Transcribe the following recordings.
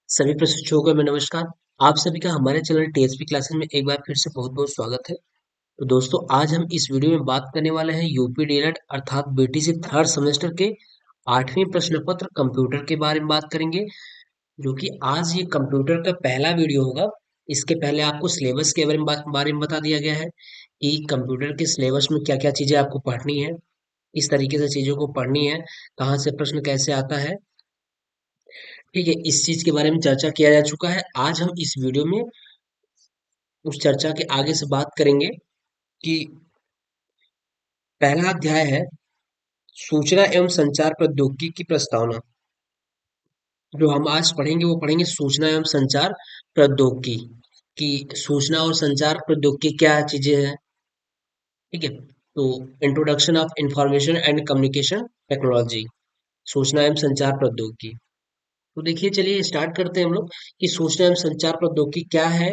सभी प्रशिक्षुओं को मैं नमस्कार। आप सभी का हमारे चैनल टीएसपी क्लासेस में एक बार फिर से बहुत बहुत स्वागत है। तो दोस्तों, आज हम इस वीडियो में बात करने वाले हैं यूपी डीएलएड अर्थात बीटीसी थर्ड सेमेस्टर के 8वें प्रश्न पत्र कंप्यूटर के बारे में बात करेंगे, जो कि आज ये कंप्यूटर का पहला वीडियो होगा। इसके पहले आपको सिलेबस के बारे में बता दिया गया है कि कंप्यूटर के सिलेबस में क्या क्या चीजें आपको पढ़नी है, इस तरीके से चीजों को पढ़नी है, कहाँ से प्रश्न कैसे आता है। ठीक है, इस चीज के बारे में चर्चा किया जा चुका है। आज हम इस वीडियो में उस चर्चा के आगे से बात करेंगे कि पहला अध्याय है सूचना एवं संचार प्रौद्योगिकी की प्रस्तावना। जो हम आज पढ़ेंगे वो पढ़ेंगे सूचना एवं संचार प्रौद्योगिकी की। सूचना और संचार प्रौद्योगिकी क्या चीजें हैं, ठीक है। तो introduction of information and communication technology, सूचना एवं संचार प्रौद्योगिकी। तो देखिए, चलिए स्टार्ट करते हैं हम लोग कि सूचना एवं संचार प्रौद्योगिकी क्या है,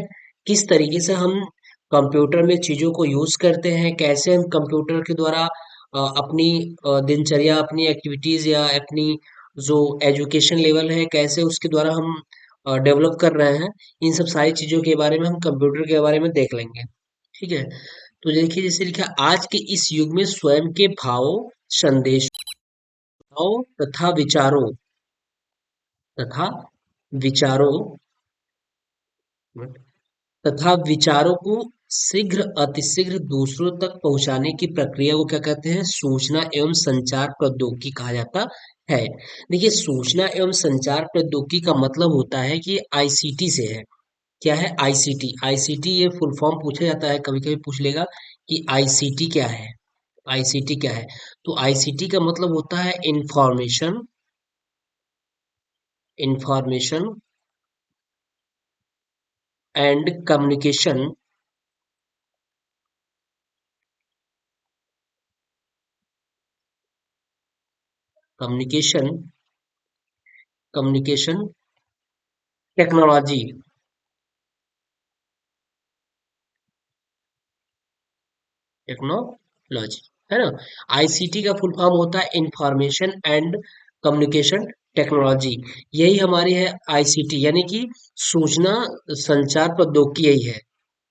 किस तरीके से हम कंप्यूटर में चीजों को यूज करते हैं, कैसे हम कंप्यूटर के द्वारा अपनी दिनचर्या, अपनी एक्टिविटीज या अपनी जो एजुकेशन लेवल है, कैसे उसके द्वारा हम डेवलप कर रहे हैं। इन सब सारी चीजों के बारे में हम कंप्यूटर के बारे में देख लेंगे, ठीक है। तो देखिए, जैसे लिखा, आज के इस युग में स्वयं के भावों, संदेशों तथा विचारों तथा विचारों तथा विचारों को शीघ्र अतिशीघ्र दूसरों तक पहुंचाने की प्रक्रिया को क्या कहते हैं? सूचना एवं संचार प्रौद्योगिकी कहा जाता है। देखिए, सूचना एवं संचार प्रौद्योगिकी का मतलब होता है कि आईसीटी से है। क्या है? आईसीटी। आईसीटी ये फुल फॉर्म पूछा जाता है, कभी कभी पूछ लेगा कि आईसीटी क्या है। आईसीटी क्या है? तो आईसीटी का मतलब होता है information information and communication communication communication technology technology, है ना। आईसीटी का फुल फॉर्म होता है इंफॉर्मेशन एंड कम्युनिकेशन टेक्नोलॉजी। यही हमारी है आईसीटी, यानी कि सूचना संचार प्रौद्योगिकी यही है।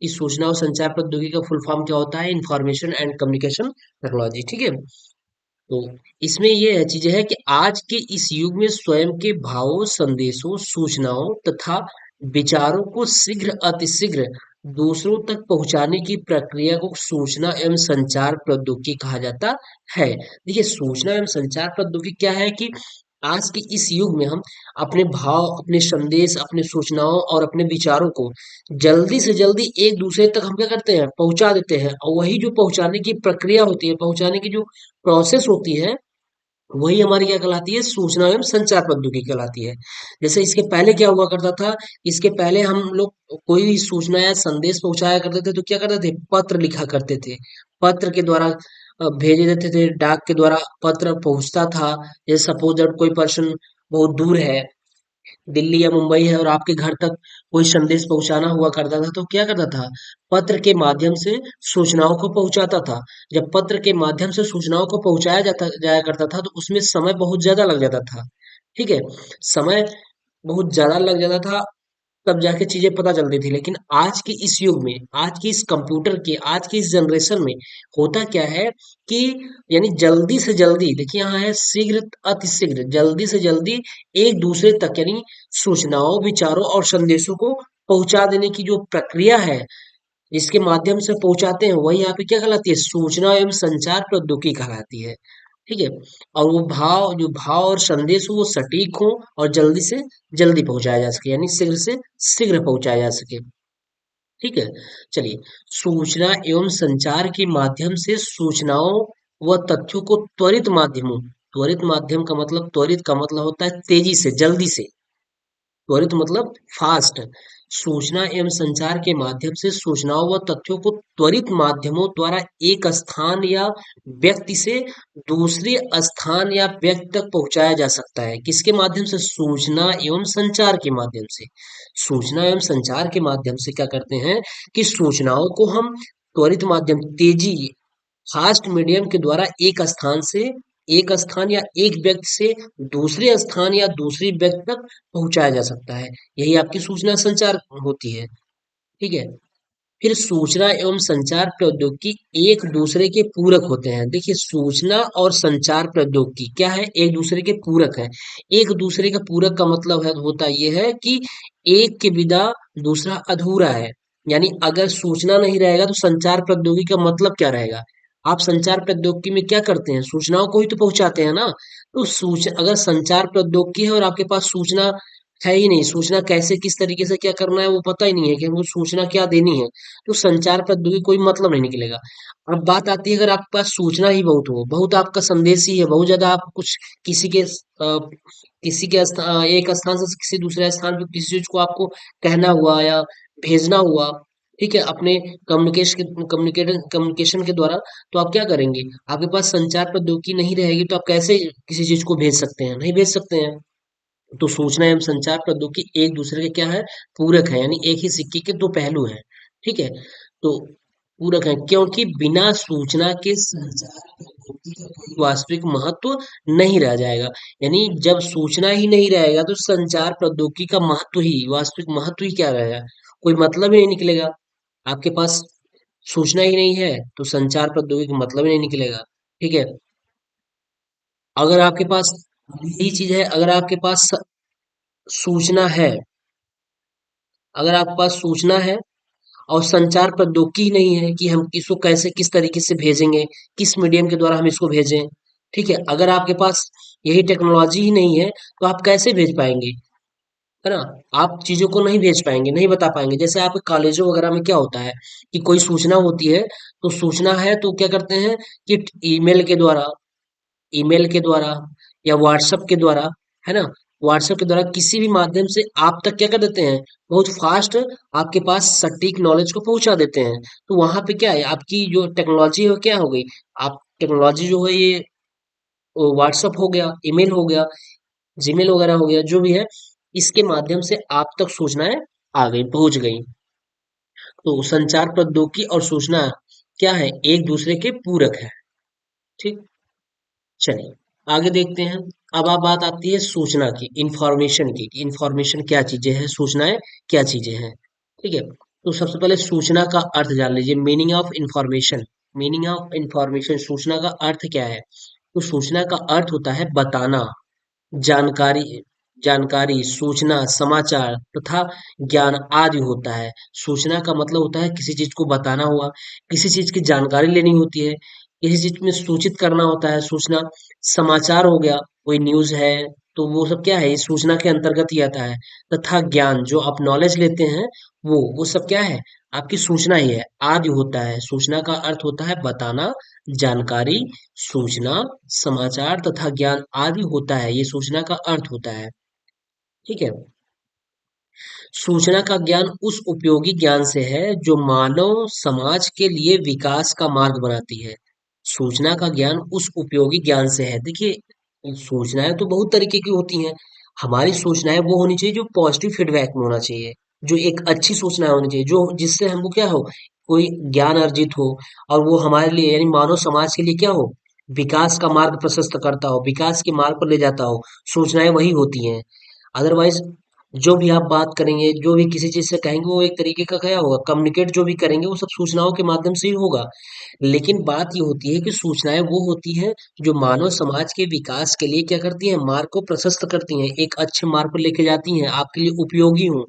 इस सूचना और संचार प्रौद्योगिकी का फुल फॉर्म क्या होता है? इंफॉर्मेशन एंड कम्युनिकेशन टेक्नोलॉजी, ठीक है। तो इसमें ये है चीजें है कि आज के इस युग में स्वयं के भावों, संदेशों, सूचनाओं तथा विचारों को शीघ्र अतिशीघ्र दूसरों तक पहुंचाने की प्रक्रिया को सूचना एवं संचार प्रौद्योगिकी कहा जाता है। देखिए, सूचना एवं संचार प्रौद्योगिकी क्या है कि आज के इस युग में हम अपने भाव, अपने संदेश, अपने सूचनाओं और अपने विचारों को जल्दी से जल्दी एक दूसरे तक हम क्या करते हैं? पहुंचा देते हैं। और वही जो पहुंचाने की प्रक्रिया होती है, पहुंचाने की जो प्रोसेस होती है, वही हमारी क्या कहलाती है? सूचना एवं संचार प्रौद्योगिकी कहलाती है। जैसे इसके पहले क्या हुआ करता था? इसके पहले हम लोग कोई भी सूचना या संदेश पहुंचाया करते थे तो क्या करते थे? पत्र लिखा करते थे। पत्र के द्वारा भेजे जाते थे, डाक के द्वारा पत्र पहुंचता था। जैसे सपोज दैट कोई पर्सन बहुत दूर है, दिल्ली या मुंबई है, और आपके घर तक कोई संदेश पहुंचाना हुआ करता था तो क्या करता था? पत्र के माध्यम से सूचनाओं को पहुंचाता था। जब पत्र के माध्यम से सूचनाओं को पहुंचाया जाता जाया करता था तो उसमें समय बहुत ज्यादा लग जाता था, ठीक है। समय बहुत ज्यादा लग जाता था, तब जाके चीजें पता चलती थी। लेकिन आज के इस युग में, आज की इस कंप्यूटर के, आज की इस जनरेशन में होता क्या है कि यानी जल्दी से जल्दी, देखिए यहाँ है शीघ्र अतिशीघ्र, जल्दी से जल्दी एक दूसरे तक यानी सूचनाओं, विचारों और संदेशों को पहुंचा देने की जो प्रक्रिया है, जिसके माध्यम से पहुंचाते हैं, वही यहाँ पे क्या कहलाती है? सूचना एवं संचार प्रौद्योगिकी कहलाती है, ठीक है। और वो भाव, जो भाव और संदेश हो वो सटीक हो और जल्दी से जल्दी पहुंचाया जा सके, यानी शीघ्र से शीघ्र पहुंचाया जा सके, ठीक है। चलिए, सूचना एवं संचार के माध्यम से सूचनाओं व तथ्यों को त्वरित माध्यम का मतलब, त्वरित का मतलब होता है तेजी से, जल्दी से। त्वरित मतलब फास्ट। सूचना एवं संचार के माध्यम से सूचनाओं व तथ्यों को त्वरित माध्यमों द्वारा एक स्थान या व्यक्ति से दूसरे स्थान या व्यक्ति तक पहुंचाया जा सकता है। किसके माध्यम से? सूचना एवं संचार के माध्यम से। सूचना एवं संचार के माध्यम से क्या करते हैं कि सूचनाओं को हम त्वरित माध्यम, तेजी, फास्ट मीडियम के द्वारा एक स्थान से एक स्थान या एक व्यक्ति से दूसरे स्थान या दूसरे व्यक्ति तक पहुंचाया जा सकता है। यही आपकी सूचना संचार होती है। ठीक है। फिर सूचना एवं संचार प्रौद्योगिकी एक दूसरे के पूरक होते हैं। देखिए, सूचना और संचार प्रौद्योगिकी क्या है, एक दूसरे के पूरक है। एक दूसरे का पूरक का मतलब है होता यह है कि एक के बिना दूसरा अधूरा है। यानी अगर सूचना नहीं रहेगा तो संचार प्रौद्योगिकी का मतलब क्या रहेगा। आप संचार प्रौद्योगिकी में क्या करते हैं, सूचनाओं को ही तो पहुंचाते हैं ना। तो अगर संचार प्रौद्योगिकी है और आपके पास सूचना है ही नहीं, सूचना कैसे किस तरीके से क्या करना है वो पता ही नहीं है कि हमको सूचना क्या देनी है, तो संचार प्रौद्योगिकी कोई मतलब नहीं निकलेगा। अब बात आती है अगर आपके पास सूचना ही बहुत हो, बहुत आपका संदेश ही है, बहुत ज्यादा आप कुछ किसी के एक स्थान से किसी दूसरे स्थान पे किसी चीज को आपको कहना हुआ या भेजना हुआ, ठीक है, अपने कम्युनिकेशन के द्वारा, तो आप क्या करेंगे, आपके पास संचार प्रौद्योगिकी नहीं रहेगी तो आप कैसे किसी चीज को भेज सकते हैं, नहीं भेज सकते हैं। तो सूचना एवं संचार प्रौद्योगिकी एक दूसरे के क्या है, पूरक है, यानी एक ही सिक्के के दो पहलू हैं। ठीक है। तो पूरक है क्योंकि बिना सूचना के संचार प्रौद्योगिकी का कोई वास्तविक महत्व नहीं रह जाएगा। यानी जब सूचना ही नहीं रहेगा तो संचार प्रौद्योगिकी का महत्व ही, वास्तविक महत्व ही क्या रहेगा, कोई मतलब ही नहीं निकलेगा। आपके पास सूचना ही नहीं है तो संचार प्रौद्योगिकी का मतलब ही नहीं निकलेगा। ठीक है। अगर आपके पास यही चीज है, अगर आपके पास सूचना है, अगर आपके पास सूचना है और संचार प्रौद्योगिकी ही नहीं है कि हम इसको कैसे किस तरीके से भेजेंगे, किस मीडियम के द्वारा हम इसको भेजें। ठीक है। अगर आपके पास यही टेक्नोलॉजी ही नहीं है तो आप कैसे भेज पाएंगे, है ना। आप चीजों को नहीं भेज पाएंगे, नहीं बता पाएंगे। जैसे आपके कॉलेजों वगैरह में क्या होता है कि कोई सूचना होती है, तो सूचना है तो क्या करते हैं कि ईमेल के द्वारा, ईमेल के द्वारा या व्हाट्सएप के द्वारा, है ना, व्हाट्सएप के द्वारा किसी भी माध्यम से आप तक क्या कर देते हैं, बहुत फास्ट आपके पास सटीक नॉलेज को पहुंचा देते हैं। तो वहां पे क्या है, आपकी जो टेक्नोलॉजी है वो क्या हो गई, आप टेक्नोलॉजी जो है ये व्हाट्सएप हो गया, ईमेल हो गया, जीमेल वगैरह हो गया, जो भी है, इसके माध्यम से आप तक सूचनाएं आ गई, पहुंच गई। तो संचार प्रौद्योगिकी और सूचना क्या है, एक दूसरे के पूरक है। ठीक। चलिए आगे देखते हैं। अब बात आती है सूचना की, इंफॉर्मेशन की, कि इंफॉर्मेशन क्या चीजें हैं, सूचनाएं क्या चीजें हैं। ठीक है। तो सबसे पहले सूचना का अर्थ जान लीजिए, meaning of information. Meaning of information, सूचना का अर्थ क्या है। तो सूचना का अर्थ होता है बताना, जानकारी, जानकारी, सूचना, समाचार तथा ज्ञान आदि होता है। सूचना का मतलब होता है किसी चीज को बताना हुआ, किसी चीज की जानकारी लेनी होती है, किसी चीज में सूचित करना होता है। सूचना, समाचार हो गया, कोई न्यूज है, तो वो सब क्या है, इस सूचना के अंतर्गत ही आता है। तथा ज्ञान, जो आप नॉलेज लेते हैं, वो सब क्या है, आपकी सूचना ही है। आदि होता है, सूचना का अर्थ होता है बताना, जानकारी, सूचना, समाचार तथा ज्ञान आदि होता है, ये सूचना का अर्थ होता है। ठीक है। सूचना का ज्ञान उस उपयोगी ज्ञान से है जो मानव समाज के लिए विकास का मार्ग बनाती है। सूचना का ज्ञान उस उपयोगी ज्ञान से है। देखिए, सूचनाएं तो बहुत तरीके की होती हैं। हमारी सूचनाएं वो होनी चाहिए जो पॉजिटिव फीडबैक में होना चाहिए, जो एक अच्छी सूचना होनी चाहिए, जो जिससे हमको क्या हो, कोई ज्ञान अर्जित हो, और वो हमारे लिए यानी मानव समाज के लिए क्या हो, विकास का मार्ग प्रशस्त करता हो, विकास के मार्ग पर ले जाता हो। सूचनाएं वही होती हैं। अदरवाइज जो भी आप बात करेंगे, जो भी किसी चीज से कहेंगे, वो एक तरीके का क्या होगा, कम्युनिकेट जो भी करेंगे वो सब सूचनाओं के माध्यम से ही होगा। लेकिन बात ये होती है कि सूचनाएं वो होती हैं जो मानव समाज के विकास के लिए क्या करती हैं, मार्ग को प्रशस्त करती हैं, एक अच्छे मार्ग पर लेके जाती हैं, आपके लिए उपयोगी हो,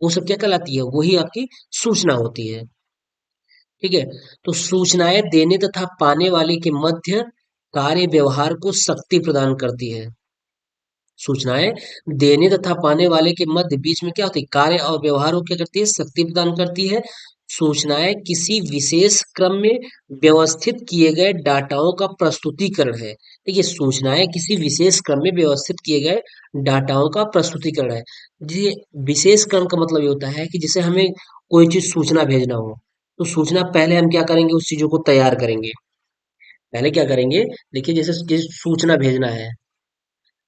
वो सब क्या कहलाती है, वही आपकी सूचना होती है। ठीक है। तो सूचनाएं देने तथा पाने वाले के मध्य कार्य व्यवहार को शक्ति प्रदान करती है। सूचनाएं देने तथा पाने वाले के मध्य बीच में क्या होती है, कार्य और व्यवहार को क्या करती है, शक्ति प्रदान करती है। सूचनाएं किसी विशेष क्रम में व्यवस्थित किए गए डाटाओं का प्रस्तुतिकरण है। देखिए, सूचनाएं किसी विशेष क्रम में व्यवस्थित किए गए डाटाओं का प्रस्तुतिकरण है। ये विशेष क्रम का मतलब ये होता है कि जैसे हमें कोई चीज सूचना भेजना हो, तो सूचना पहले हम क्या करेंगे, उस चीजों को तैयार करेंगे। पहले क्या करेंगे, देखिए जैसे सूचना भेजना है,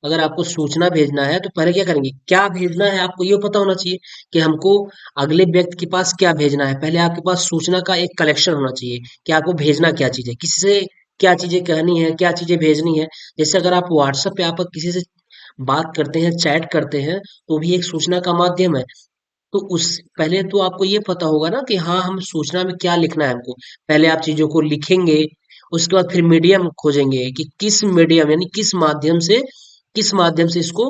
अगर आपको सूचना भेजना है तो पहले क्या करेंगे, क्या भेजना है आपको ये पता होना चाहिए कि हमको अगले व्यक्ति के पास क्या भेजना है। पहले आपके पास सूचना का एक कलेक्शन होना चाहिए कि आपको भेजना क्या चीज है, किसी से क्या चीजें कहनी है, क्या चीजें भेजनी है। जैसे अगर आप व्हाट्सएप पे आप किसी से बात करते हैं, चैट करते हैं, तो भी एक सूचना का माध्यम है। तो उस पहले तो आपको ये पता होगा ना कि हाँ, हम सूचना में क्या लिखना है हमको। पहले आप चीजों को लिखेंगे, उसके बाद फिर मीडियम खोजेंगे कि किस मीडियम यानी किस माध्यम से इसको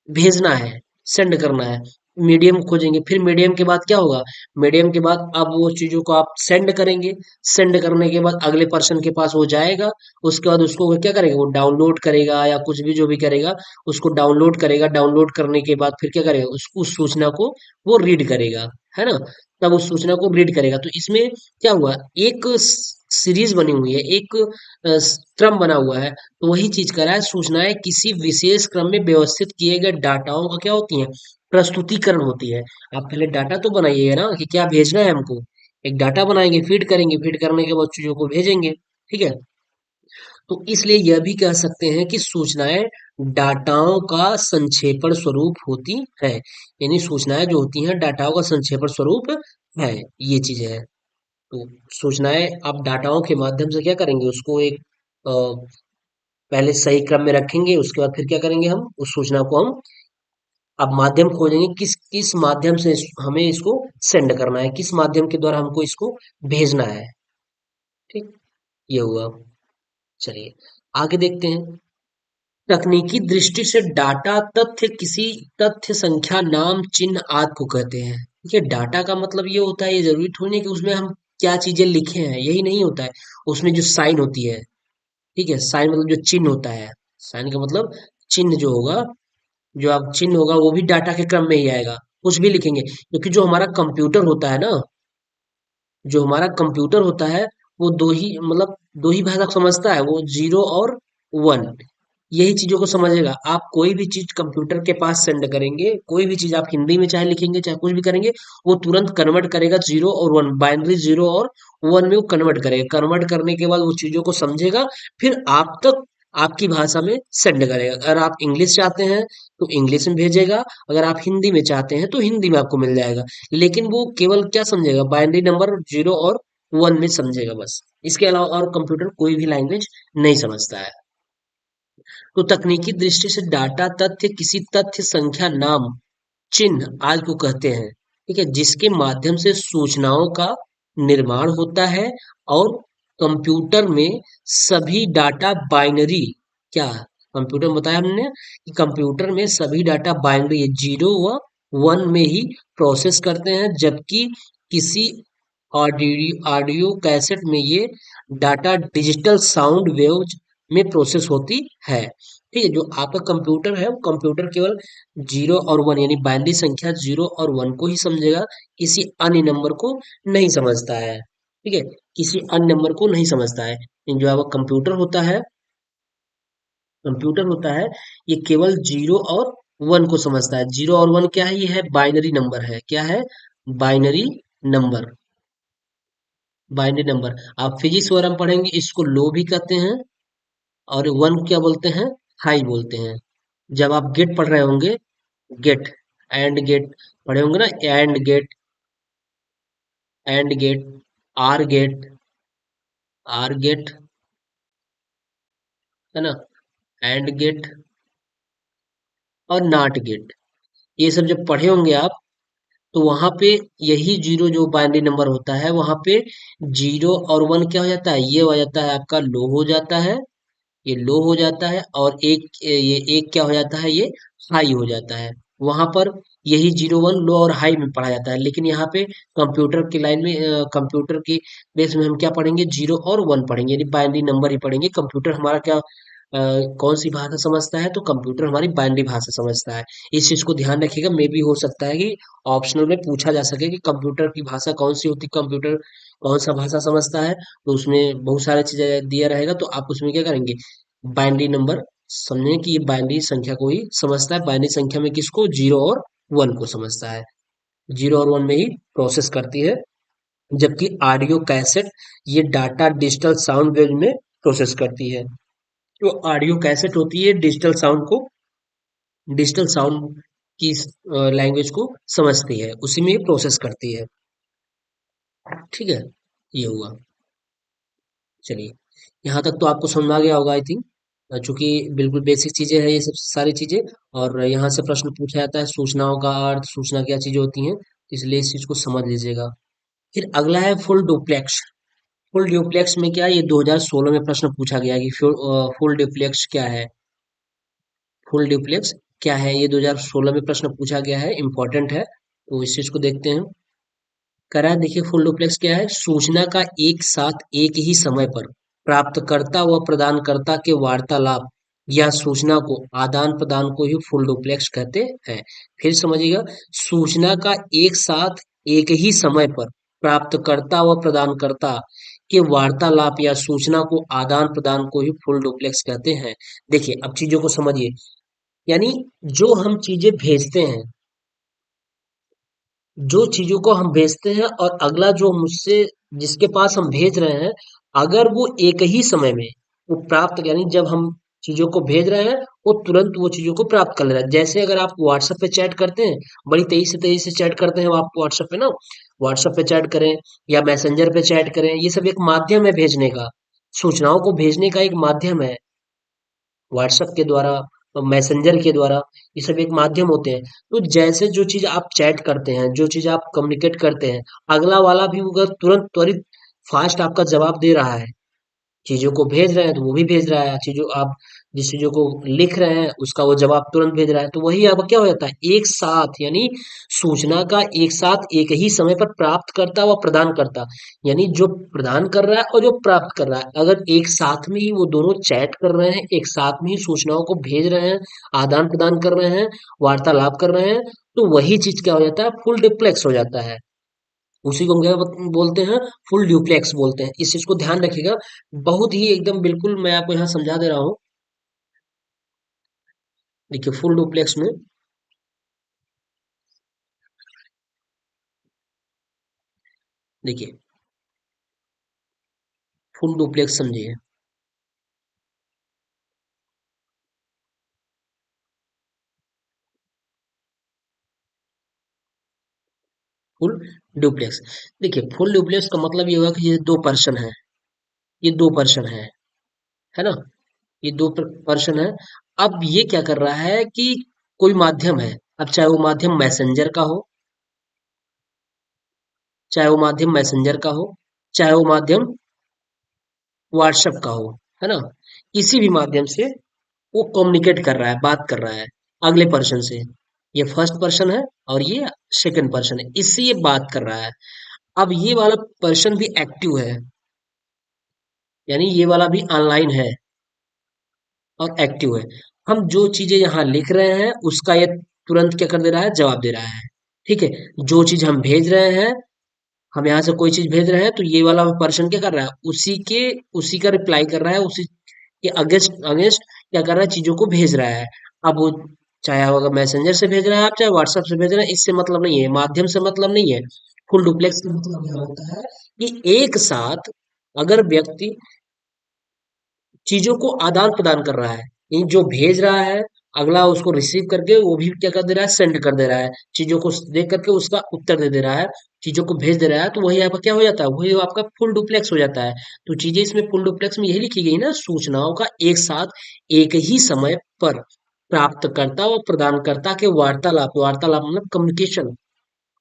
भेजना है, सेंड करना है। मीडियम खोजेंगे, फिर मीडियम के बाद क्या होगा, मीडियम के बाद अब वो चीजों को आप सेंड करेंगे। सेंड करने के बाद अगले पर्सन के पास वो जाएगा। उसके बाद उसको वो क्या करेगा, वो डाउनलोड करेगा या कुछ भी जो भी करेगा, उसको डाउनलोड करेगा। डाउनलोड करने के बाद फिर क्या करेगा, उस सूचना को वो रीड करेगा, है ना। तब उस सूचना को रीड करेगा। तो इसमें क्या हुआ, एक सीरीज बनी हुई है, एक क्रम बना हुआ है। तो वही चीज करा है, सूचनाएं किसी विशेष क्रम में व्यवस्थित किए गए डाटाओं का क्या होती है, प्रस्तुतिकरण होती है। आप पहले डाटा तो बनाइएगा ना कि क्या भेजना है हमको। एक डाटा बनाएंगे, फीड करेंगे, फीड करने के बाद चीजों को भेजेंगे। ठीक है। तो इसलिए यह भी कह सकते हैं कि सूचनाएं डाटाओं का संक्षेपण स्वरूप होती है। यानी सूचनाएं जो होती हैं डाटाओं का संक्षेपण स्वरूप है, ये चीज है। तो सूचनाएं आप डाटाओं के माध्यम से क्या करेंगे, उसको एक पहले सही क्रम में रखेंगे। उसके बाद फिर क्या करेंगे, हम उस सूचना को हम अब माध्यम खोजेंगे, किस किस माध्यम से हमें इसको सेंड करना है, किस माध्यम के द्वारा हमको इसको भेजना है। ठीक, ये हुआ। चलिए आगे देखते हैं। तकनीकी दृष्टि से डाटा तथ्य किसी तथ्य, संख्या, नाम, चिन्ह आदि को कहते हैं। देखिए डाटा का मतलब ये होता है, ये जरूरी थोड़ी नहीं कि उसमें हम क्या चीजें लिखे हैं, यही नहीं होता है। उसमें जो साइन होती है, ठीक है, साइन मतलब जो चिन्ह होता है। साइन का मतलब चिन्ह जो होगा, जो आप चिन्ह होगा वो भी डाटा के क्रम में ही आएगा। कुछ भी लिखेंगे, क्योंकि जो हमारा कंप्यूटर होता है ना, जो हमारा कंप्यूटर होता है, वो दो ही मतलब दो ही भाषा समझता है, वो जीरो और वन, यही चीजों को समझेगा। आप कोई भी चीज कंप्यूटर के पास सेंड करेंगे, कोई भी चीज आप हिंदी में चाहे लिखेंगे चाहे कुछ भी करेंगे, वो तुरंत कन्वर्ट करेगा जीरो और वन, बाइनरी जीरो और वन में वो कन्वर्ट करेगा। कन्वर्ट करने के बाद वो चीजों को समझेगा, फिर आप तक आपकी भाषा में सेंड करेगा। अगर आप इंग्लिश चाहते हैं तो इंग्लिश में भेजेगा, अगर आप हिंदी में चाहते हैं तो हिंदी में आपको मिल जाएगा। लेकिन वो केवल क्या समझेगा, बाइनरी नंबर जीरो और वन में समझेगा बस। इसके अलावा और कंप्यूटर कोई भी लैंग्वेज नहीं समझता है। तो तकनीकी दृष्टि से डाटा तथ्य किसी तथ्य, संख्या, नाम, चिन्ह आदि को कहते हैं। ठीक है, जिसके माध्यम से सूचनाओं का निर्माण होता है। और कंप्यूटर में सभी डाटा बाइनरी, क्या कंप्यूटर में बताया हमने कि कंप्यूटर में सभी डाटा बाइनरी जीरो व वन में ही प्रोसेस करते हैं, जबकि किसी ऑडियो ऑडियो कैसेट में ये डाटा डिजिटल साउंड वेव्स में प्रोसेस होती है। ठीक है, जो आपका कंप्यूटर है वो कंप्यूटर केवल जीरो और वन यानी बाइनरी संख्या जीरो और वन को ही समझेगा, किसी अन्य नंबर को नहीं समझता है। ठीक है, किसी अन्य नंबर को नहीं समझता है। लेकिन जो आपका कंप्यूटर होता है ये केवल जीरो और वन को समझता है। जीरो और वन क्या है, ये है बाइनरी नंबर है। क्या है, बाइनरी नंबर। बाइनरी नंबर आप फिजिक्स वगैरह में पढ़ेंगे, इसको लो भी कहते हैं और वन क्या बोलते हैं, हाई बोलते हैं। जब आप गेट पढ़ रहे होंगे, गेट, एंड गेट पढ़े होंगे ना, and gate, or gate, or gate, है ना, एंड गेट और नॉट गेट, ये सब जब पढ़े होंगे आप, तो वहां पे यही जीरो जो बाइनरी नंबर होता है, वहां पे जीरो और वन क्या हो जाता है, ये हो जाता है आपका लो हो जाता है, ये लो हो जाता है। और ये एक क्या हो जाता है, ये हाई हो जाता है। वहां पर यही जीरो वन लो और हाई में पढ़ा जाता है। लेकिन यहाँ पे कंप्यूटर की लाइन में कंप्यूटर की बेस में हम क्या पढ़ेंगे, जीरो और वन पढ़ेंगे, यानी बाइनरी नंबर ही पढ़ेंगे। कंप्यूटर हमारा क्या कौन सी भाषा समझता है, तो कंप्यूटर हमारी बाइनरी भाषा समझता है। इस चीज को ध्यान रखिएगा, मे भी हो सकता है कि ऑप्शनल में पूछा जा सके कि कंप्यूटर की भाषा कौन सी होती, कंप्यूटर कौन सा भाषा समझता है। तो उसमें बहुत सारी चीजें दिया रहेगा, तो आप उसमें क्या करेंगे, बाइनरी नंबर समझें कि ये बाइनरी संख्या को ही समझता है। बाइनरी संख्या में किसको, जीरो और वन को समझता है, जीरो और वन में ही प्रोसेस करती है। जबकि ऑडियो कैसेट ये डाटा डिजिटल साउंड वेव में प्रोसेस करती है। जो ऑडियो कैसेट होती है डिजिटल साउंड की लैंग्वेज को समझती है, उसी में प्रोसेस करती है। ठीक है, ये हुआ। चलिए यहाँ तक तो आपको समझ में आ गया होगा आई थिंक, चूंकि बिल्कुल बेसिक चीजें हैं ये सब सारी चीजें। और यहाँ से प्रश्न पूछा जाता है सूचनाओं का अर्थ, सूचना क्या चीजें होती हैं, इसलिए इस चीज को समझ लीजिएगा। फिर अगला है फुल डुप्लेक्स। फुल डुप्लेक्स में क्या है, ये 2016 में प्रश्न पूछा गया है कि फुल डुप्लेक्स क्या है। फुल डुप्लेक्स क्या है, ये 2016 में प्रश्न पूछा गया है, इंपॉर्टेंट है, तो इस चीज को देखते हैं। करा देखिए, फुल डुप्लेक्स क्या है, सूचना का एक साथ एक ही समय पर प्राप्तकर्ता व प्रदानकर्ता के वार्तालाप या सूचना को आदान प्रदान को ही फुल डुप्लेक्स कहते हैं। फिर समझिएगा, सूचना का एक साथ एक ही समय पर प्राप्तकर्ता व प्रदानकर्ता के वार्तालाप या सूचना को आदान प्रदान को ही फुल डुप्लेक्स कहते हैं। देखिए अब चीजों को समझिए, यानी जो हम चीजें भेजते हैं, जो चीजों को हम भेजते हैं और अगला जो मुझसे जिसके पास हम भेज रहे हैं, अगर वो एक ही समय में वो प्राप्त, यानी जब हम चीजों को भेज रहे हैं वो तुरंत वो चीजों को प्राप्त कर ले रहा है। जैसे अगर आप व्हाट्सएप पे चैट करते हैं, बड़ी तेजी से चैट करते हैं आप व्हाट्सएप पे ना, व्हाट्सएप पे चैट करें या मैसेंजर पे चैट करें, ये सब एक माध्यम है भेजने का, सूचनाओं को भेजने का एक माध्यम है। व्हाट्सएप के द्वारा, मैसेंजर के द्वारा, ये सब एक माध्यम होते हैं। तो जैसे जो चीज आप चैट करते हैं, जो चीज आप कम्युनिकेट करते हैं, अगला वाला भी अगर तुरंत त्वरित फास्ट आपका जवाब दे रहा है, चीजों को भेज रहे हैं तो वो भी भेज रहा है, चीजों आप जिस चीजों को लिख रहे हैं उसका वो जवाब तुरंत भेज रहा है, तो वही अब क्या हो जाता है, एक साथ, यानी सूचना का एक साथ एक ही समय पर प्राप्त करता व प्रदान करता, यानी जो प्रदान कर रहा है और जो प्राप्त कर रहा है, अगर एक साथ में ही वो दोनों चैट कर रहे हैं, एक साथ में ही सूचनाओं को भेज रहे हैं, आदान प्रदान कर रहे हैं, वार्तालाप कर रहे हैं, तो वही चीज क्या हो जाता है, फुल डिप्लेक्स हो जाता है। उसी को हम क्या बोलते हैं, फुल ड्यूप्लेक्स बोलते हैं। इस चीज को ध्यान रखिएगा, बहुत ही एकदम बिल्कुल मैं आपको यहाँ समझा दे रहा हूँ। देखिए फुल डुप्लेक्स में, देखिए फुल डुप्लेक्स समझिए। फुल डुप्लेक्स, देखिए फुल डुप्लेक्स का मतलब ये हुआ कि ये दो पर्सन है, ये दो पर्सन है ना, ये दो पर्सन है। अब ये क्या कर रहा है कि कोई माध्यम है, अब चाहे वो माध्यम मैसेंजर का हो, चाहे वो माध्यम मैसेंजर का हो, चाहे वो माध्यम व्हाट्सएप का हो, है ना, किसी भी माध्यम से वो कम्युनिकेट कर रहा है, बात कर रहा है अगले पर्सन से। ये फर्स्ट पर्सन है और ये सेकंड पर्सन है, इससे ये बात कर रहा है। अब ये वाला पर्सन भी एक्टिव है, यानी ये वाला भी ऑनलाइन है और एक्टिव है। हम जो चीजें यहाँ लिख रहे हैं उसका ये तुरंत क्या कर दे रहा है, जवाब दे रहा है। ठीक है, जो चीज हम भेज रहे हैं, हम यहाँ से कोई चीज भेज रहे हैं तो ये वाला पर्सन क्या कर रहा है, उसी का रिप्लाई कर रहा है, उसी के अगेंस्ट अगेंस्ट क्या कर रहा है, चीजों को भेज रहा है। अब वो चाहे आप अगर मैसेंजर से भेज रहे हैं, आप चाहे व्हाट्सएप से भेज रहे हैं, इससे मतलब नहीं है, माध्यम से मतलब नहीं है। फुल डुप्लेक्स का मतलब यह होता है कि एक साथ अगर व्यक्ति चीजों को आदान प्रदान कर रहा है, यानी जो भेज रहा है अगला उसको रिसीव करके वो भी क्या कर दे रहा है, सेंड कर दे रहा है, चीजों को देख करके उसका उत्तर दे दे रहा है, चीजों को भेज दे रहा है, तो वही आपका क्या हो जाता है, वही आपका फुल डुप्लेक्स हो जाता है। तो चीजें इसमें फुल डुप्लेक्स में यही लिखी गई ना, सूचनाओं का एक साथ एक ही समय पर प्राप्तकर्ता और प्रदानकर्ता के वार्तालाप, वार्तालाप मतलब कम्युनिकेशन,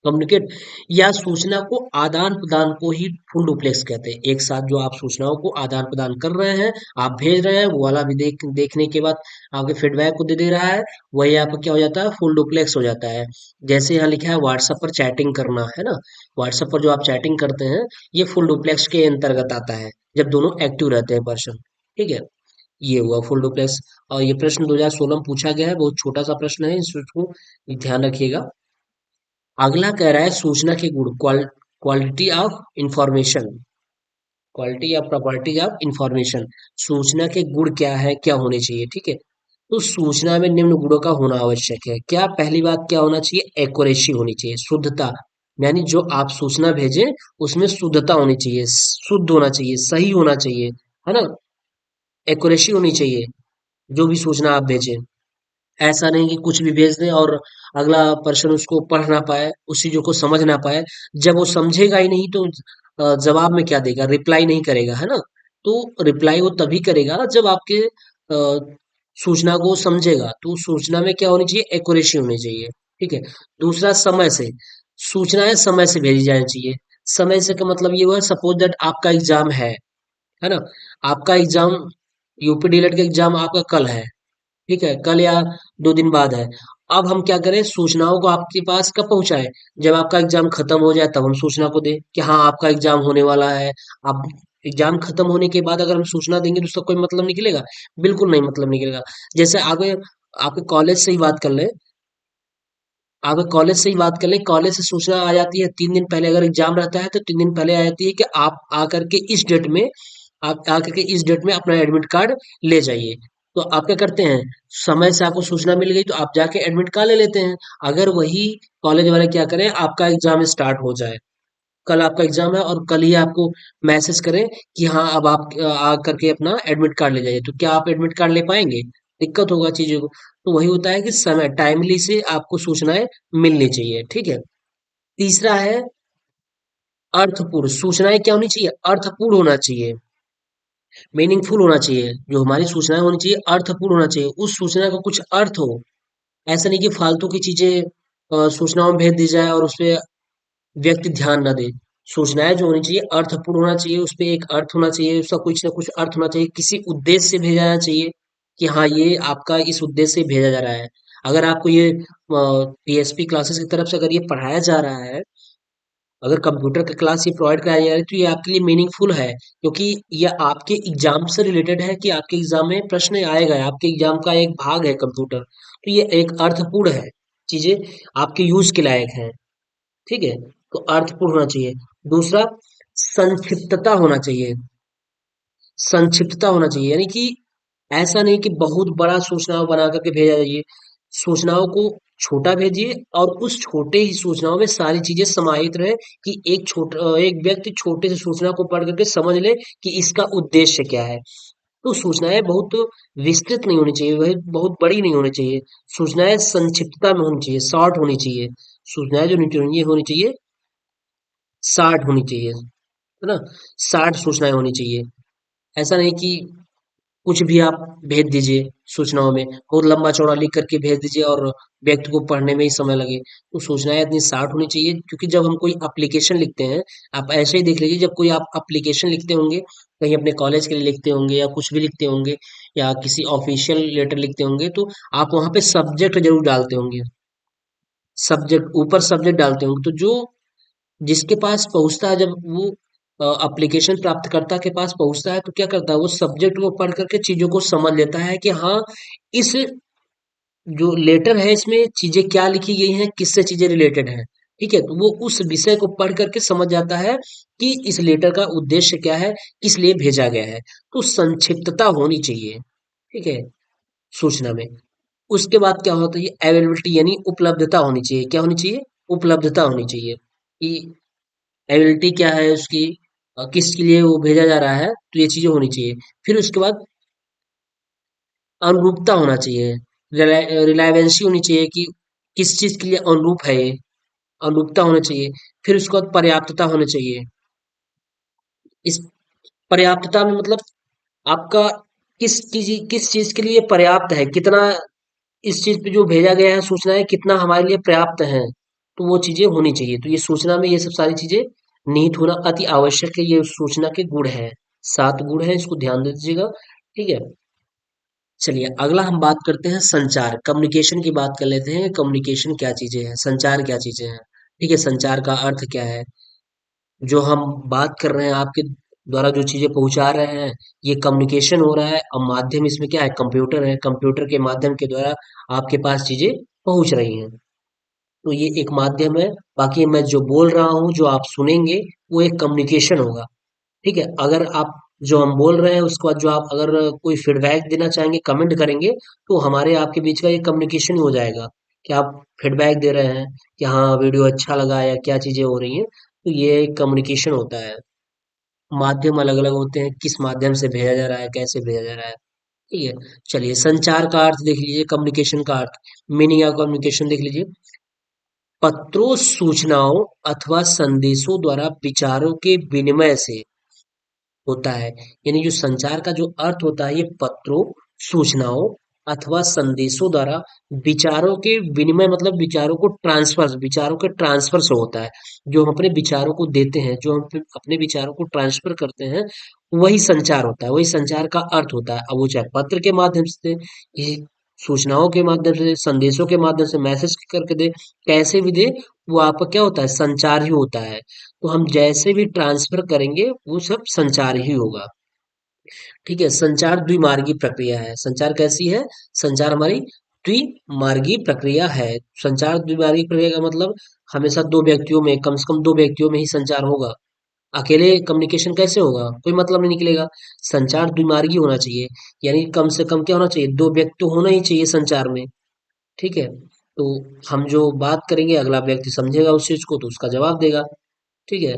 कम्युनिकेट या सूचना को आदान प्रदान को ही फुल डुप्लेक्स कहते हैं। एक साथ जो आप सूचनाओं को आदान प्रदान कर रहे हैं, आप भेज रहे हैं, वो वाला भी देखने के बाद आपके फीडबैक को दे दे रहा है, वही आपका क्या हो जाता है, फुल डुप्लेक्स हो जाता है। जैसे यहाँ लिखा है व्हाट्सएप पर चैटिंग करना, है ना, व्हाट्सएप पर जो आप चैटिंग करते हैं, ये फुल डुप्लेक्स के अंतर्गत आता है, जब दोनों एक्टिव रहते हैं पर्सन। ठीक है, ये हुआ फुल डुप्लेक्स। और ये प्रश्न 2016 में पूछा गया है, बहुत छोटा सा प्रश्न है, इसको ध्यान रखिएगा। अगला कह रहा है सूचना के गुण, क्वालिटी ऑफ इंफॉर्मेशन, क्वालिटी या प्रॉपर्टीज ऑफ इंफॉर्मेशन, सूचना के गुण क्या है, क्या होने चाहिए। ठीक है, तो सूचना में निम्न गुणों का होना आवश्यक है। क्या, पहली बात क्या होना चाहिए, एक्यूरेसी होनी चाहिए, शुद्धता, यानी जो आप सूचना भेजें उसमें शुद्धता होनी चाहिए, शुद्ध होना चाहिए, सही होना चाहिए, है ना, एक्यूरेसी होनी चाहिए जो भी सूचना आप भेजें। ऐसा नहीं कि कुछ भी भेज दें और अगला पर्सन उसको पढ़ ना पाए, उस चीजों को समझ ना पाए। जब वो समझेगा ही नहीं तो जवाब में क्या देगा, रिप्लाई नहीं करेगा, है ना। तो रिप्लाई वो तभी करेगा ना जब आपके सूचना को समझेगा। तो सूचना में क्या होनी चाहिए? एक्यूरेसी होनी चाहिए। ठीक है। दूसरा, समय से। सूचनाएं समय से भेजी जानी चाहिए। समय से का मतलब ये हुआ, सपोज दैट आपका एग्जाम है ना? आपका एग्जाम, यूपी डीएलएड का एग्जाम आपका कल है। ठीक है, कल या 2 दिन बाद है। अब हम क्या करें, सूचनाओं को आपके पास कब पहुंचाएं? जब आपका एग्जाम खत्म हो जाए तब हम सूचना को दें कि हाँ आपका एग्जाम होने वाला है। अब एग्जाम खत्म होने के बाद अगर हम सूचना देंगे तो उसका कोई मतलब निकलेगा? बिल्कुल नहीं मतलब निकलेगा। जैसे आगे आपके कॉलेज से ही बात कर लें, आप कॉलेज से ही बात कर लें, कॉलेज से सूचना आ जाती है 3 दिन पहले। अगर एग्जाम रहता है तो 3 दिन पहले आ जाती है कि आप आकर के इस डेट में, आप आकर के इस डेट में अपना एडमिट कार्ड ले जाइए। तो आप क्या करते हैं, समय से आपको सूचना मिल गई तो आप जाके एडमिट कार्ड ले लेते हैं। अगर वही कॉलेज वाले क्या करें, आपका एग्जाम स्टार्ट हो जाए, कल आपका एग्जाम है और कल ही आपको मैसेज करें कि हाँ अब आप आ करके अपना एडमिट कार्ड ले जाइए, तो क्या आप एडमिट कार्ड ले पाएंगे? दिक्कत होगा चीजों को। तो वही होता है कि समय, टाइमली से आपको सूचनाएं मिलनी चाहिए। ठीक है। तीसरा है अर्थपूर्ण। सूचनाएं क्या होनी चाहिए? अर्थपूर्ण होना चाहिए, मीनिंगफुल होना चाहिए। जो हमारी सूचनाएं होनी चाहिए अर्थपूर्ण होना चाहिए, उस सूचना का कुछ अर्थ हो। ऐसा नहीं कि फालतू की चीजें सूचनाओं में भेज दी जाए और उस पे व्यक्ति ध्यान ना दे। सूचनाएं जो होनी चाहिए अर्थपूर्ण होना चाहिए, उसपे एक अर्थ होना चाहिए, उसका कुछ ना कुछ अर्थ होना चाहिए, किसी उद्देश्य से भेजा जाना चाहिए कि हाँ ये आपका इस उद्देश्य से भेजा जा रहा है। अगर आपको ये पीएसपी क्लासेस की तरफ से अगर ये पढ़ाया जा रहा है, अगर कंप्यूटर का क्लास ये प्रोवाइड कराया जा रहा है, तो ये आपके लिए मीनिंगफुल है, क्योंकि ये आपके एग्जाम से रिलेटेड है कि आपके एग्जाम में प्रश्न आएगा, आपके एग्जाम का एक भाग है कंप्यूटर। तो ये एक अर्थपूर्ण है, चीजें आपके यूज के लायक है। ठीक है। तो अर्थपूर्ण होना चाहिए। दूसरा, संक्षिप्तता होना चाहिए। संक्षिप्तता होना चाहिए यानी कि ऐसा नहीं कि बहुत बड़ा सूचनाओं बना करके भेजा जाइए। सूचनाओं को छोटा भेजिए और उस छोटे ही सूचनाओं में सारी चीजें समाहित रहे, कि एक व्यक्ति छोटे से सूचना को पढ़ करके समझ ले कि इसका उद्देश्य क्या है। तो सूचनाएं बहुत विस्तृत नहीं होनी चाहिए, वह बहुत बड़ी नहीं होनी चाहिए। सूचनाएं संक्षिप्तता में होनी चाहिए, शॉर्ट होनी चाहिए। सूचनाएं जो होनी चाहिए शार्ट होनी चाहिए, है ना? शार्ट सूचनाएं होनी चाहिए। ऐसा नहीं कि कुछ भी आप भेज दीजिए सूचनाओं में, बहुत लंबा चौड़ा लिख करके भेज दीजिए और व्यक्ति को पढ़ने में ही समय लगे। तो सूचनाएं इतनी शार्ट होनी चाहिए, क्योंकि जब हम कोई एप्लीकेशन लिखते हैं, आप ऐसे ही देख लीजिए, जब कोई आप एप्लीकेशन लिखते होंगे, कहीं अपने कॉलेज के लिए लिखते होंगे या कुछ भी लिखते होंगे या किसी ऑफिशियल लेटर लिखते होंगे, तो आप वहां पे सब्जेक्ट जरूर डालते होंगे। सब्जेक्ट, ऊपर सब्जेक्ट डालते होंगे, तो जो जिसके पास पहुँचता है, जब वो एप्लीकेशन प्राप्तकर्ता के पास पहुँचता है, तो क्या करता है, वो सब्जेक्ट को पढ़ करके चीज़ों को समझ लेता है कि हाँ, इस जो लेटर है इसमें चीज़ें क्या लिखी गई हैं, किससे चीज़ें रिलेटेड हैं। ठीक है? तो वो उस विषय को पढ़ करके समझ जाता है कि इस लेटर का उद्देश्य क्या है, किस लिए भेजा गया है। तो संक्षिप्तता होनी चाहिए, ठीक है, सूचना में। उसके बाद क्या होता है, ये अवेलेबिलिटी यानी उपलब्धता होनी चाहिए। क्या होनी चाहिए? उपलब्धता होनी चाहिए कि एबिलिटी क्या है उसकी, किसके लिए वो भेजा जा रहा है, तो ये चीजें होनी चाहिए। फिर उसके बाद अनुरूपता होना चाहिए, रिलायबेंसी होनी चाहिए कि किस चीज के लिए अनुरूप है ये, अनुरूपता होना चाहिए। फिर उसके बाद पर्याप्तता होनी चाहिए। इस पर्याप्तता में मतलब आपका किस चीज के लिए पर्याप्त है, कितना इस चीज पे जो भेजा गया है सूचनाएं कितना हमारे लिए पर्याप्त है, तो वो चीजें होनी चाहिए। तो ये सूचना में ये सब सारी चीजें निहित होना अति आवश्यक है, ये उस सूचना के गुण है। 7 गुण है, इसको ध्यान दे दीजिएगा। ठीक है। चलिए अगला हम बात करते हैं संचार, कम्युनिकेशन की बात कर लेते हैं। कम्युनिकेशन क्या चीजें हैं, संचार क्या चीजें हैं। ठीक है, संचार का अर्थ क्या है, जो हम बात कर रहे हैं आपके द्वारा जो चीजें पहुंचा रहे हैं, ये कम्युनिकेशन हो रहा है। और माध्यम इसमें क्या है, कंप्यूटर है, कंप्यूटर के माध्यम के द्वारा आपके पास चीजें पहुंच रही हैं। तो ये एक माध्यम है। बाकी मैं जो बोल रहा हूँ, जो आप सुनेंगे, वो एक कम्युनिकेशन होगा। ठीक है। अगर आप जो हम बोल रहे हैं उसके बाद जो आप अगर कोई फीडबैक देना चाहेंगे, कमेंट करेंगे, तो हमारे आपके बीच का ये कम्युनिकेशन ही हो जाएगा कि आप फीडबैक दे रहे हैं कि हाँ वीडियो अच्छा लगा या क्या चीजें हो रही हैं। तो ये एक कम्युनिकेशन होता है। माध्यम अलग अलग होते हैं, किस माध्यम से भेजा जा रहा है, कैसे भेजा जा रहा है। ठीक है। चलिए संचार का अर्थ देख लीजिए, कम्युनिकेशन का अर्थ, मीनिंग ऑफ कम्युनिकेशन देख लीजिए। पत्रों, सूचनाओं अथवा संदेशों द्वारा विचारों के विनिमय से होता है। यानी जो संचार का जो अर्थ होता है, ये पत्रों, सूचनाओं अथवा संदेशों द्वारा विचारों के विनिमय, मतलब विचारों के ट्रांसफर से होता है। जो हम अपने विचारों को देते हैं, जो हम अपने विचारों को ट्रांसफर करते हैं, वही संचार होता है, वही संचार का अर्थ होता है। अब वो चाहे पत्र के माध्यम से, ये सूचनाओं के माध्यम से, संदेशों के माध्यम से, मैसेज करके दे, कैसे भी दे, वो आपका क्या होता है, संचार ही होता है। तो हम जैसे भी ट्रांसफर करेंगे वो सब संचार ही होगा। ठीक है, संचार द्विमार्गी प्रक्रिया है। संचार कैसी है? संचार हमारी द्विमार्गी प्रक्रिया है। संचार द्विमार्गी प्रक्रिया का मतलब हमेशा दो व्यक्तियों में, कम से कम दो व्यक्तियों में ही संचार होगा। अकेले कम्युनिकेशन कैसे होगा? कोई मतलब नहीं निकलेगा। संचार द्विमार्गी होना चाहिए, यानी कम से कम क्या होना चाहिए, दो व्यक्ति तो होना ही चाहिए संचार में। ठीक है, तो हम जो बात करेंगे अगला व्यक्ति समझेगा उस चीज को, तो उसका जवाब देगा। ठीक है,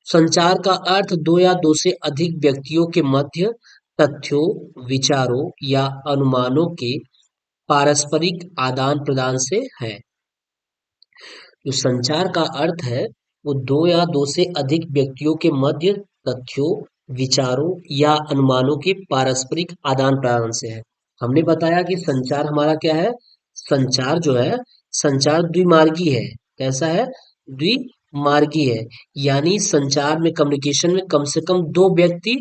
संचार का अर्थ दो या दो से अधिक व्यक्तियों के मध्य तथ्यों, विचारों या अनुमानों के पारस्परिक आदान प्रदान से है। जो संचार का अर्थ है, वो दो या दो से अधिक व्यक्तियों के मध्य तथ्यों, विचारों या अनुमानों के पारस्परिक आदान प्रदान से है। हमने बताया कि संचार हमारा क्या है? संचार जो है, संचार द्विमार्गी है। कैसा है? द्विमार्गी है। यानी संचार में, कम्युनिकेशन में कम से कम दो व्यक्ति,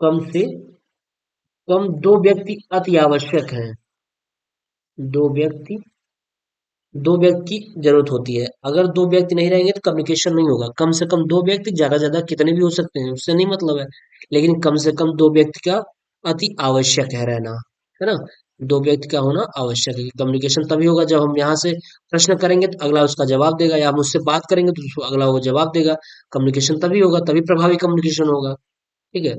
कम से कम दो व्यक्ति अति आवश्यक हैं। दो व्यक्ति, दो व्यक्ति की जरूरत होती है। अगर दो व्यक्ति नहीं रहेंगे तो कम्युनिकेशन नहीं होगा। कम से कम दो व्यक्ति, ज्यादा ज्यादा कितने भी हो सकते हैं, उससे नहीं मतलब है, लेकिन कम से कम दो व्यक्ति का अति आवश्यक है रहना, है ना। दो व्यक्ति का होना आवश्यक है। कम्युनिकेशन तभी होगा जब हम यहाँ से प्रश्न करेंगे तो अगला उसका जवाब देगा, या हम उससे बात करेंगे तो अगला वो जवाब देगा। कम्युनिकेशन तभी होगा, तभी प्रभावी कम्युनिकेशन होगा। ठीक है,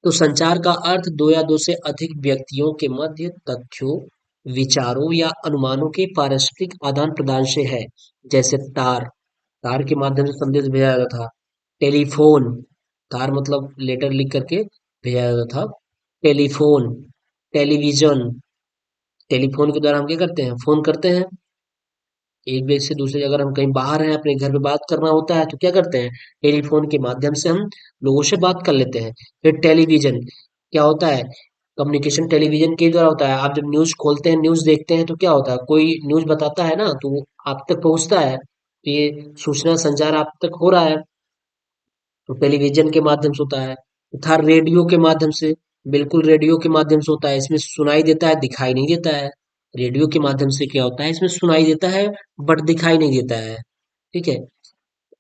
तो संचार का अर्थ दो या दो से अधिक व्यक्तियों के मध्य तथ्यों, विचारों या अनुमानों के पारस्परिक आदान प्रदान से है। जैसे तार, तार के माध्यम से संदेश भेजा जाता था। टेलीफोन, तार मतलब लेटर लिख करके भेजा जाता था। टेलीफोन, टेलीविजन, टेलीफोन के द्वारा हम क्या करते हैं, फोन करते हैं एक व्यक्ति से दूसरे। अगर हम कहीं बाहर हैं, अपने घर पे बात करना होता है तो क्या करते हैं, टेलीफोन के माध्यम से हम लोगों से बात कर लेते हैं। फिर टेलीविजन क्या होता है, कम्युनिकेशन टेलीविजन के द्वारा होता है। आप जब न्यूज खोलते हैं, न्यूज देखते हैं तो क्या होता है, कोई न्यूज बताता है ना, तो वो आप तक पहुंचता है, तो ये सूचना संचार आप तक हो रहा है, तो टेलीविजन के माध्यम से होता है। तथा रेडियो के माध्यम से, बिल्कुल रेडियो के माध्यम से होता है। इसमें सुनाई देता है, दिखाई नहीं देता है। रेडियो के माध्यम से क्या होता है, इसमें सुनाई देता है बट दिखाई नहीं देता है। ठीक है,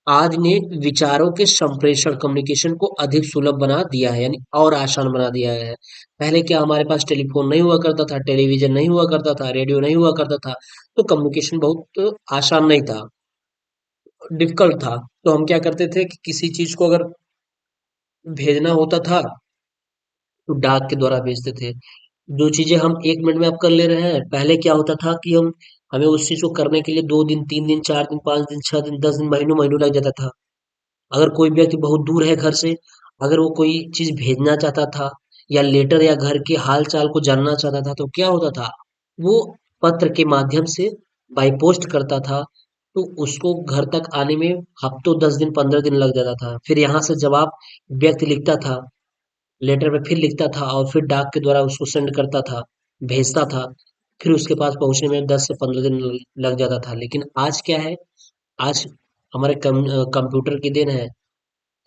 आज ने विचारों के संप्रेषण, कम्युनिकेशन को अधिक सुलभ बना दिया है, यानी और आसान बना दिया है। पहले क्या, हमारे पास टेलीफोन नहीं हुआ करता था, टेलीविजन नहीं हुआ करता था, रेडियो नहीं हुआ करता था, तो कम्युनिकेशन बहुत आसान नहीं था, डिफिकल्ट था। तो हम क्या करते थे कि किसी चीज को अगर भेजना होता था तो डाक के द्वारा भेजते थे। जो चीजें हम 1 मिनट में अब कर ले रहे हैं, पहले क्या होता था कि हम, हमें उस चीज को करने के लिए 2 दिन, 3 दिन, 4 दिन, 5 दिन, 6 दिन, 10 दिन, महीनों महीनों लग जाता था। अगर कोई व्यक्ति बहुत दूर है घर से, अगर वो कोई चीज भेजना चाहता था, या लेटर या घर के हाल चाल को जानना चाहता था, तो क्या होता था, वो पत्र के माध्यम से बाई पोस्ट करता था। तो उसको घर तक आने में हफ्तों, 10 दिन, 15 दिन लग जाता था। फिर यहाँ से जवाब व्यक्ति लिखता था, लेटर में फिर लिखता था, और फिर डाक के द्वारा उसको सेंड करता था, भेजता था। फिर उसके पास पहुंचने में 10 से 15 दिन लग जाता था। लेकिन आज क्या है, आज हमारे कंप्यूटर की देन है,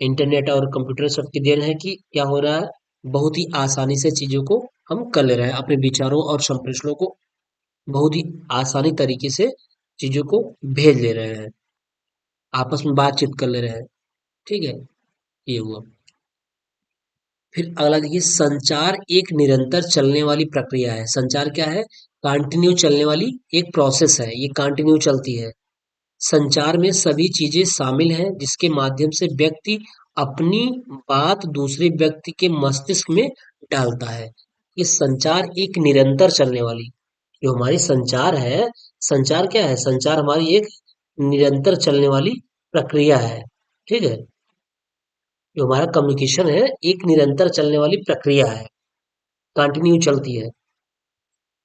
इंटरनेट और कंप्यूटर सब की देन है कि क्या हो रहा है, बहुत ही आसानी से चीजों को हम कर ले रहे हैं। अपने विचारों और संप्रेषणों को बहुत ही आसानी तरीके से चीजों को भेज ले रहे हैं, आपस में बातचीत कर ले रहे हैं। ठीक है, ये हुआ। फिर अगला देखिए, संचार एक निरंतर चलने वाली प्रक्रिया है। संचार क्या है, कंटिन्यू चलने वाली एक प्रोसेस है, ये कंटिन्यू चलती है। संचार में सभी चीजें शामिल हैं जिसके माध्यम से व्यक्ति अपनी बात दूसरे व्यक्ति के मस्तिष्क में डालता है। ये संचार एक निरंतर चलने वाली, जो हमारी संचार है, संचार क्या है, संचार हमारी एक निरंतर चलने वाली प्रक्रिया है। ठीक है, जो हमारा कम्युनिकेशन है, एक निरंतर चलने वाली प्रक्रिया है, कंटिन्यू चलती है।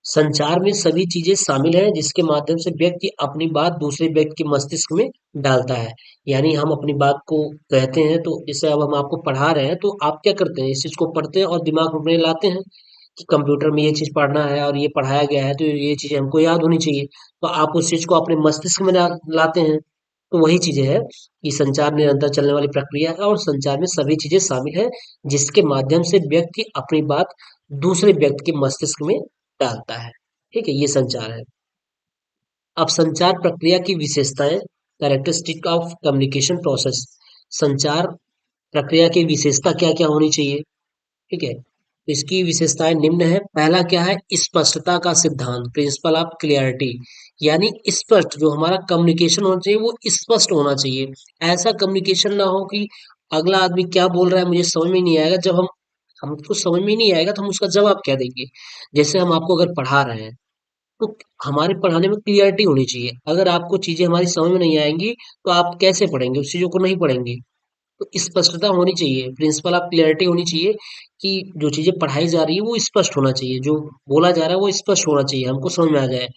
संचार में सभी चीजें शामिल हैं जिसके माध्यम से व्यक्ति अपनी बात दूसरे व्यक्ति के मस्तिष्क में डालता है। यानी हम अपनी बात को कहते हैं, तो जैसे अब हम आपको पढ़ा रहे हैं तो आप क्या करते हैं, इस चीज को पढ़ते हैं और दिमाग में अपने लाते हैं कि कंप्यूटर में ये चीज पढ़ना है और ये पढ़ाया गया है तो ये चीजें हमको याद होनी चाहिए। तो आप उस चीज को अपने मस्तिष्क में लाते हैं। तो वही चीजें है कि संचार निरंतर चलने वाली प्रक्रिया है और संचार में सभी चीजें शामिल है, जिसके माध्यम से व्यक्ति अपनी बात दूसरे व्यक्ति के मस्तिष्क में डालता है। ठीक है, ये संचार है। अब संचार प्रक्रिया की विशेषताएं, कैरेक्टरिस्टिक ऑफ कम्युनिकेशन प्रोसेस। संचार प्रक्रिया की विशेषता क्या क्या होनी चाहिए? ठीक है, तो इसकी विशेषताएं निम्न है। पहला क्या है, स्पष्टता का सिद्धांत, प्रिंसिपल ऑफ क्लियरिटी। यानी स्पष्ट जो हमारा कम्युनिकेशन होना चाहिए वो स्पष्ट होना चाहिए। ऐसा कम्युनिकेशन ना हो कि अगला आदमी क्या बोल रहा है मुझे समझ में नहीं आएगा, जब हमको समझ में नहीं आएगा तो हम उसका जवाब क्या देंगे। जैसे हम आपको अगर पढ़ा रहे हैं तो हमारे पढ़ाने में क्लियरिटी होनी चाहिए। अगर आपको चीजें हमारी समझ में नहीं आएंगी तो आप कैसे पढ़ेंगे, उस चीजों को नहीं पढ़ेंगे। तो स्पष्टता होनी चाहिए, प्रिंसिपल ऑफ क्लियरिटी होनी चाहिए कि जो चीजें पढ़ाई जा रही है वो स्पष्ट होना चाहिए, जो बोला जा रहा है वो स्पष्ट होना चाहिए, हमको समझ में आ जाए।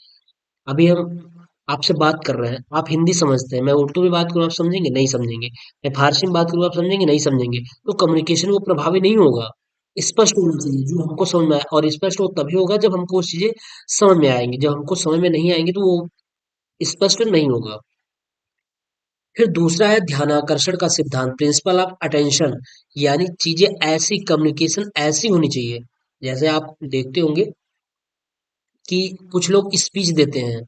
अभी हम आपसे बात कर रहे हैं, आप हिंदी समझते हैं, मैं उर्दू में बात करूँ आप समझेंगे नहीं समझेंगे, मैं फारसी में बात करूँ आप समझेंगे नहीं समझेंगे। तो कम्युनिकेशन वो प्रभावी नहीं होगा। स्पष्ट होना चाहिए जो हमको समझ में आए, और स्पष्ट वो तभी होगा जब हमको वो चीजें समझ में आएंगी। जब हमको समझ में नहीं आएंगी तो वो स्पष्ट नहीं होगा। फिर दूसरा है ध्यानाकर्षण का सिद्धांत, प्रिंसिपल ऑफ अटेंशन। यानी चीजें ऐसी, कम्युनिकेशन ऐसी होनी चाहिए। जैसे आप देखते होंगे कि कुछ लोग स्पीच देते हैं,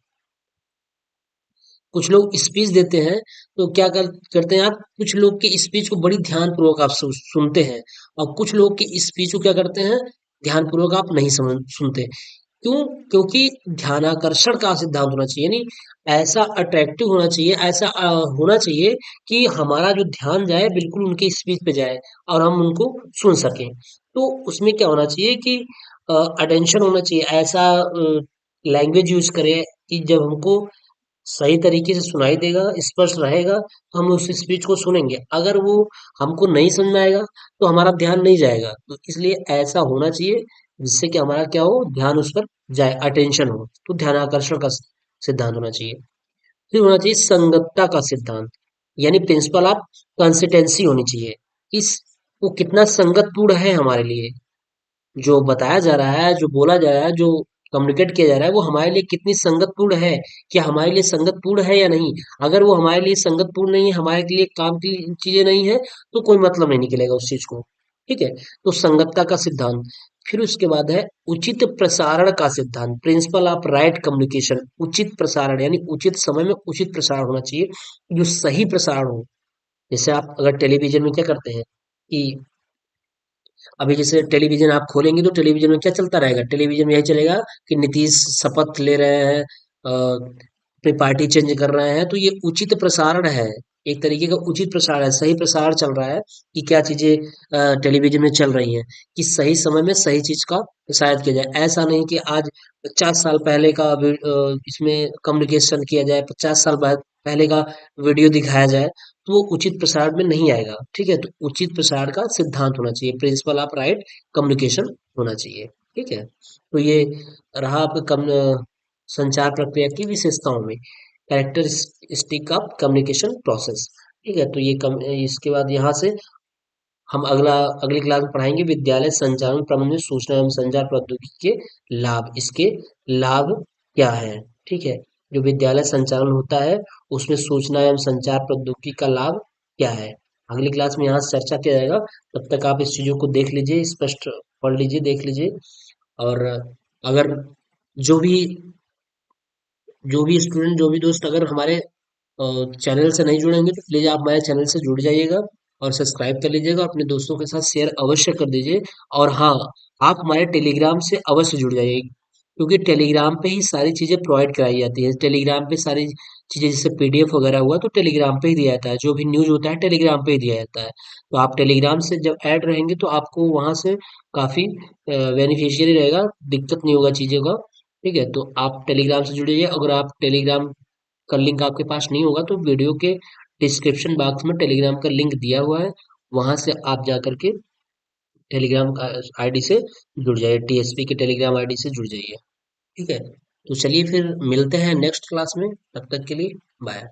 कुछ लोग स्पीच देते हैं, तो क्या करते हैं आप, कुछ लोग की स्पीच को बड़ी ध्यानपूर्वक आप सुनते हैं, और कुछ लोग की स्पीच को क्या करते हैं, ध्यानपूर्वक आप नहीं सुनते। क्यों? क्योंकि ध्यानाकर्षण का सिद्धांत होना चाहिए, यानी ऐसा अट्रैक्टिव होना चाहिए, ऐसा होना चाहिए कि हमारा जो ध्यान जाए बिल्कुल उनके स्पीच पे जाए और हम उनको सुन सकें। तो उसमें क्या होना चाहिए कि अटेंशन होना चाहिए, ऐसा लैंग्वेज यूज करें कि जब हमको सही तरीके से सुनाई देगा, स्पष्ट रहेगा, तो हम उस स्पीच को सुनेंगे। अगर वो हमको नहीं समझ में आएगा तो हमारा ध्यान नहीं जाएगा। तो इसलिए ऐसा होना चाहिए जिससे कि हमारा क्या हो, ध्यान उस पर जाए, अटेंशन हो। तो ध्यानाकर्षण का सिद्धांत होना चाहिए। फिर होना चाहिए संगतता का सिद्धांत, यानी प्रिंसिपल ऑफ कंसिस्टेंसी होनी चाहिए। इस वो कितना संगतपूर्ण है हमारे लिए, जो बताया जा रहा है, जो बोला जा रहा है, जो कम्युनिकेट किया जा रहा है, वो हमारे लिए कितनी संगतपूर्ण है, क्या हमारे लिए संगतपूर्ण है या नहीं। अगर वो हमारे लिए संगतपूर्ण नहीं है, हमारे लिए काम की चीजें नहीं है, तो कोई मतलब नहीं निकलेगा उस चीज को। ठीक है, तो संगतता का सिद्धांत। फिर उसके बाद है उचित प्रसारण का सिद्धांत, प्रिंसिपल ऑफ राइट कम्युनिकेशन। उचित प्रसारण यानी उचित समय में उचित प्रसारण होना चाहिए, जो सही प्रसारण हो। जैसे आप अगर टेलीविजन में क्या करते हैं कि अभी जैसे टेलीविजन आप खोलेंगे तो टेलीविजन में क्या चलता रहेगा, टेलीविजन में यही चलेगा कि नीतीश शपथ ले रहे हैं, अपनी पार्टी चेंज कर रहे हैं। तो ये उचित प्रसारण है, एक तरीके का उचित प्रसारण है, सही प्रसारण चल रहा है कि क्या चीजें टेलीविजन में चल रही हैं, कि सही समय में सही चीज का प्रसारित किया जाए। ऐसा नहीं कि आज 50 साल पहले का इसमें कम्युनिकेशन किया जाए, 50 साल बाद पहले का वीडियो दिखाया जाए, तो वो उचित प्रसारण में नहीं आएगा। ठीक है, तो उचित प्रसारण का सिद्धांत होना चाहिए, प्रिंसिपल ऑफ राइट कम्युनिकेशन होना चाहिए। ठीक है, तो ये रहा आपका संचार प्रक्रिया की विशेषताओं में, कैरेक्टरिस्टिक ऑफ कम्युनिकेशन प्रोसेस। ठीक है, तो ये इसके बाद यहाँ से हम अगली क्लास में पढ़ाएंगे विद्यालय संचालन प्रबंधन सूचना एवं संचार प्रौद्योगिकी के लाभ, इसके लाभ क्या है। ठीक है, जो विद्यालय संचालन होता है उसमें सूचना एवं संचार प्रौद्योगिकी का लाभ क्या है, अगली क्लास में यहाँ से चर्चा किया जाएगा। तब तक आप इस चीजों को देख लीजिए, स्पष्ट पढ़ लीजिए, देख लीजिए। और अगर जो भी स्टूडेंट, जो भी दोस्त अगर हमारे चैनल से नहीं जुड़ेंगे तो प्लीज आप हमारे चैनल से जुड़ जाइएगा और सब्सक्राइब कर लीजिएगा, अपने दोस्तों के साथ शेयर अवश्य कर दीजिए। और हाँ, आप हमारे टेलीग्राम से अवश्य जुड़ जाइए, क्योंकि टेलीग्राम पे ही सारी चीजें प्रोवाइड कराई जाती है। टेलीग्राम पे सारी चीजें जैसे पीडीएफ वगैरह हुआ तो टेलीग्राम पे ही दिया जाता है, जो भी न्यूज होता है टेलीग्राम पे ही दिया जाता है। तो आप टेलीग्राम से जब ऐड रहेंगे तो आपको वहां से काफी बेनिफिशियरी रहेगा, दिक्कत नहीं होगा चीजों का। ठीक है, तो आप टेलीग्राम से जुड़िए। अगर आप टेलीग्राम का लिंक आपके पास नहीं होगा तो वीडियो के डिस्क्रिप्शन बॉक्स में टेलीग्राम का लिंक दिया हुआ है, वहां से आप जा करके टेलीग्राम आईडी से जुड़ जाइए, टीएसपी के टेलीग्राम आईडी से जुड़ जाइए। ठीक है, तो चलिए फिर मिलते हैं नेक्स्ट क्लास में, तब तक के लिए बाय।